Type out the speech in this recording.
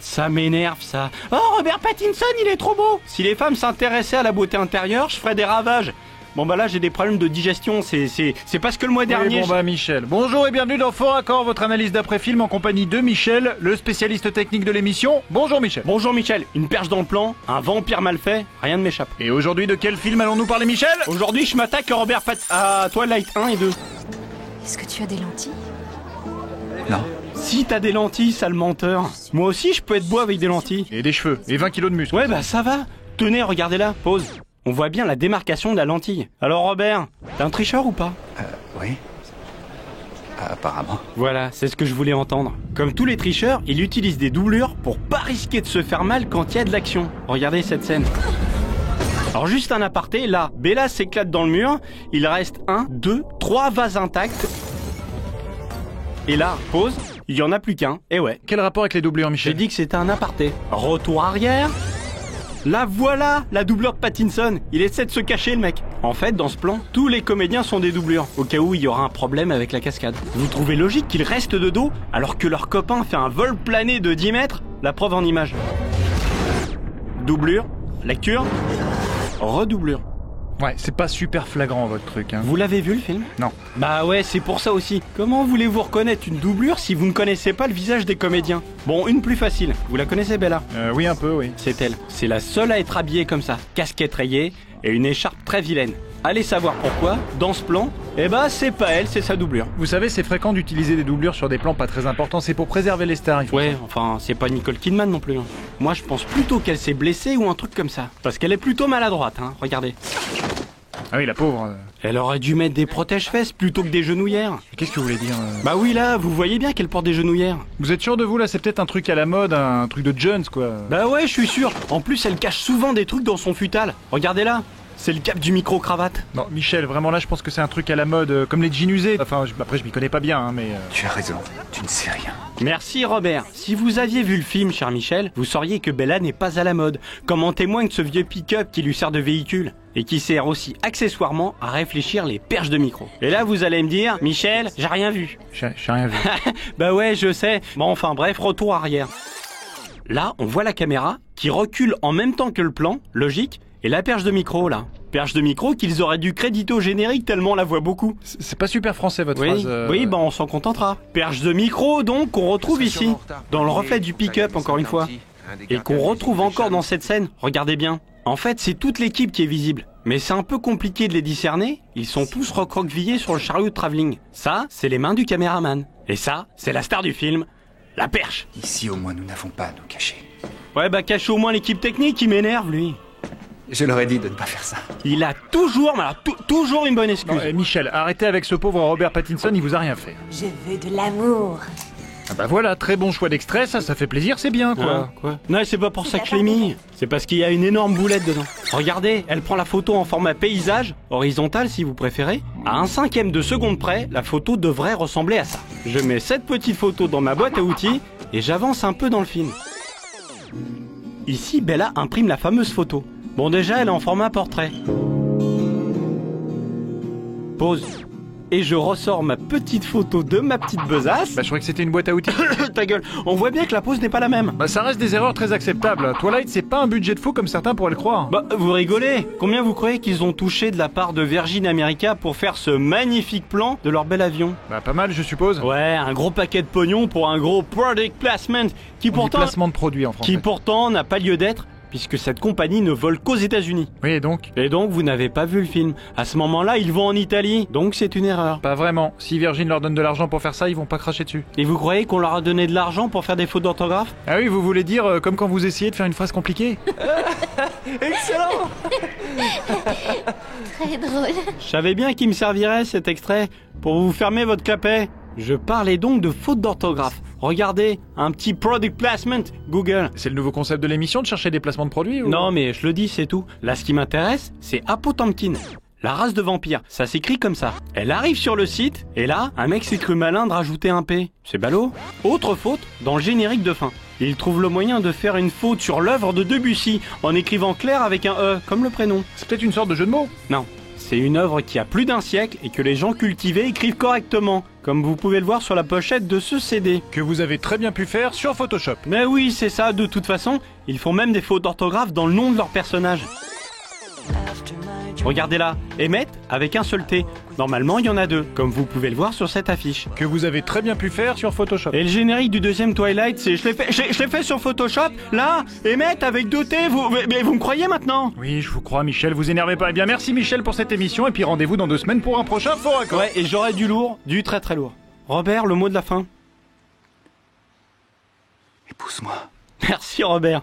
Ça m'énerve ça. Oh, Robert Pattinson, il est trop beau. Si les femmes s'intéressaient à la beauté intérieure, je ferais des ravages. Bon bah là j'ai des problèmes de digestion, c'est parce que le mois dernier... Oui, bon bah Michel, bonjour et bienvenue dans Fort Accord, votre analyse d'après-film en compagnie de Michel, le spécialiste technique de l'émission. Bonjour Michel. Bonjour Michel, une perche dans le plan, un vampire mal fait, rien ne m'échappe. Et aujourd'hui de quel film allons-nous parler Michel? Aujourd'hui je m'attaque à Robert Pattinson, à Twilight 1 et 2. Est-ce que tu as des lentilles? Non. Si t'as des lentilles, sale menteur. Moi aussi je peux être beau avec des lentilles. Et des cheveux, et 20 kilos de muscles. Ouais bah ça va. Tenez, regardez-la, pause. On voit bien la démarcation de la lentille. Alors Robert, t'es un tricheur ou pas? Oui. Apparemment. Voilà, c'est ce que je voulais entendre. Comme tous les tricheurs, il utilise des doublures pour pas risquer de se faire mal quand il y a de l'action. Regardez cette scène. Alors juste un aparté, là, Bella s'éclate dans le mur, il reste 1, 2, 3 vases intacts. Et là, pause, il y en a plus qu'un, et ouais. Quel rapport avec les doublures J'ai Michel? dit que c'était un aparté. Retour arrière. Là voilà, la doublure de Pattinson. Il essaie de se cacher le mec. En fait, dans ce plan, tous les comédiens sont des doublures, au cas où il y aura un problème avec la cascade. Vous trouvez logique qu'ils restent de dos, alors que leur copain fait un vol plané de 10 mètres? La preuve en image. Doublure, lecture, redoublure. Ouais, c'est pas super flagrant votre truc, hein. Vous l'avez vu le film? Non. Bah ouais, c'est pour ça aussi. Comment voulez-vous reconnaître une doublure si vous ne connaissez pas le visage des comédiens? Bon, une plus facile. Vous la connaissez, Bella? Oui, un peu, oui. C'est elle. C'est la seule à être habillée comme ça. Casquette rayée et une écharpe très vilaine. Allez savoir pourquoi, dans ce plan, eh bah c'est pas elle, c'est sa doublure. Vous savez, c'est fréquent d'utiliser des doublures sur des plans pas très importants, c'est pour préserver les stars, il faut Ouais, ça. enfin, c'est pas Nicole Kidman non plus. Moi, je pense plutôt qu'elle s'est blessée ou un truc comme ça. Parce qu'elle est plutôt maladroite, hein, regardez. Ah oui, la pauvre. Elle aurait dû mettre des protège-fesses plutôt que des genouillères. Qu'est-ce que vous voulez dire Bah oui, là, vous voyez bien qu'elle porte des genouillères. Vous êtes sûr de vous, là? C'est peut-être un truc à la mode, un truc de Jones, quoi. Bah ouais, je suis sûr. En plus, elle cache souvent des trucs dans son futal. Regardez là. C'est le cap du micro-cravate. Non, Michel, vraiment là, je pense que c'est un truc à la mode, comme les jeans usés. Enfin, après, je m'y connais pas bien, hein, mais... Tu as raison, tu ne sais rien. Merci Robert. Si vous aviez vu le film, cher Michel, vous sauriez que Bella n'est pas à la mode, comme en témoigne ce vieux pick-up qui lui sert de véhicule, et qui sert aussi accessoirement à réfléchir les perches de micro. Et là, vous allez me dire, Michel, j'ai rien vu. J'ai rien vu. Bah ouais, je sais. Bon, enfin bref, retour arrière. Là, on voit la caméra qui recule en même temps que le plan, logique, et la perche de micro, là. Perche de micro qu'ils auraient dû créditer au générique tellement on la voit beaucoup. C'est pas super français, votre Oui, phrase. oui, bah on s'en contentera. Perche de micro, donc, qu'on retrouve ici, dans le reflet du pick-up, encore une fois. Et qu'on retrouve encore dans cette scène, regardez bien. En fait, c'est toute l'équipe qui est visible. Mais c'est un peu compliqué de les discerner, ils sont tous recroquevillés sur le chariot de travelling. Ça, c'est les mains du caméraman. Et ça, c'est la star du film, la perche. Ici, au moins, nous n'avons pas à nous cacher. Ouais, bah cache au moins l'équipe technique, il m'énerve, lui. Je leur ai dit de ne pas faire ça. Il a toujours, mais alors, toujours une bonne excuse. Non, Michel, arrêtez avec ce pauvre Robert Pattinson, il vous a rien fait. Je veux de l'amour. Ah bah voilà, très bon choix d'extrait, ça fait plaisir, c'est bien, quoi. Quoi? Non, c'est pas pour ça que je l'ai mis. C'est parce qu'il y a une énorme boulette dedans. Regardez, elle prend la photo en format paysage, horizontal si vous préférez. À 1/5 de seconde près, la photo devrait ressembler à ça. Je mets cette petite photo dans ma boîte à outils et j'avance un peu dans le film. Ici, Bella imprime la fameuse photo. Bon, déjà, elle est en format portrait. Pause. Et je ressors ma petite photo de ma petite besace. Bah je croyais que c'était une boîte à outils. Ta gueule, on voit bien que la pose n'est pas la même. Bah ça reste des erreurs très acceptables. Twilight, c'est pas un budget de fou comme certains pourraient le croire. Bah, vous rigolez. Combien vous croyez qu'ils ont touché de la part de Virgin America pour faire ce magnifique plan de leur bel avion? Bah pas mal, je suppose. Ouais, un gros paquet de pognon pour un gros product placement qui On dit pourtant... placement de produit en français. Qui pourtant n'a pas lieu d'être, puisque cette compagnie ne vole qu'aux États-Unis. Oui, et donc? Et donc, vous n'avez pas vu le film. À ce moment-là, ils vont en Italie, donc c'est une erreur. Pas vraiment. Si Virgin leur donne de l'argent pour faire ça, ils vont pas cracher dessus. Et vous croyez qu'on leur a donné de l'argent pour faire des fautes d'orthographe? Ah oui, vous voulez dire comme quand vous essayez de faire une phrase compliquée? Excellent! Très drôle. Je savais bien qu'il me servirait cet extrait pour vous fermer votre clapet. Je parlais donc de fautes d'orthographe. Regardez, un petit product placement, Google. C'est le nouveau concept de l'émission de chercher des placements de produits ou... Non mais je le dis, c'est tout. Là ce qui m'intéresse, c'est Apotemkin. La race de vampire, ça s'écrit comme ça. Elle arrive sur le site, et là, un mec s'est cru malin de rajouter un P. C'est ballot. Autre faute, dans le générique de fin. Il trouve le moyen de faire une faute sur l'œuvre de Debussy, en écrivant Claire avec un E, comme le prénom. C'est peut-être une sorte de jeu de mots. Non, C'est une œuvre qui a plus d'un siècle et que les gens cultivés écrivent correctement, comme vous pouvez le voir sur la pochette de ce CD. Que vous avez très bien pu faire sur Photoshop. Mais oui, c'est ça, de toute façon, ils font même des fautes d'orthographe dans le nom de leur personnage. Regardez là, Emmett avec un seul T. Normalement, il y en a deux, comme vous pouvez le voir sur cette affiche. Que vous avez très bien pu faire sur Photoshop. Et le générique du deuxième Twilight, c'est je l'ai fait sur Photoshop. Là, Emmett avec deux T, mais vous me croyez maintenant? Oui, je vous crois, Michel, vous énervez pas. Eh bien, merci Michel pour cette émission, et puis rendez-vous dans 2 semaines pour un prochain Faux Raccord. Ouais, et j'aurai du lourd, du très très lourd. Robert, le mot de la fin. Épouse-moi. Merci Robert.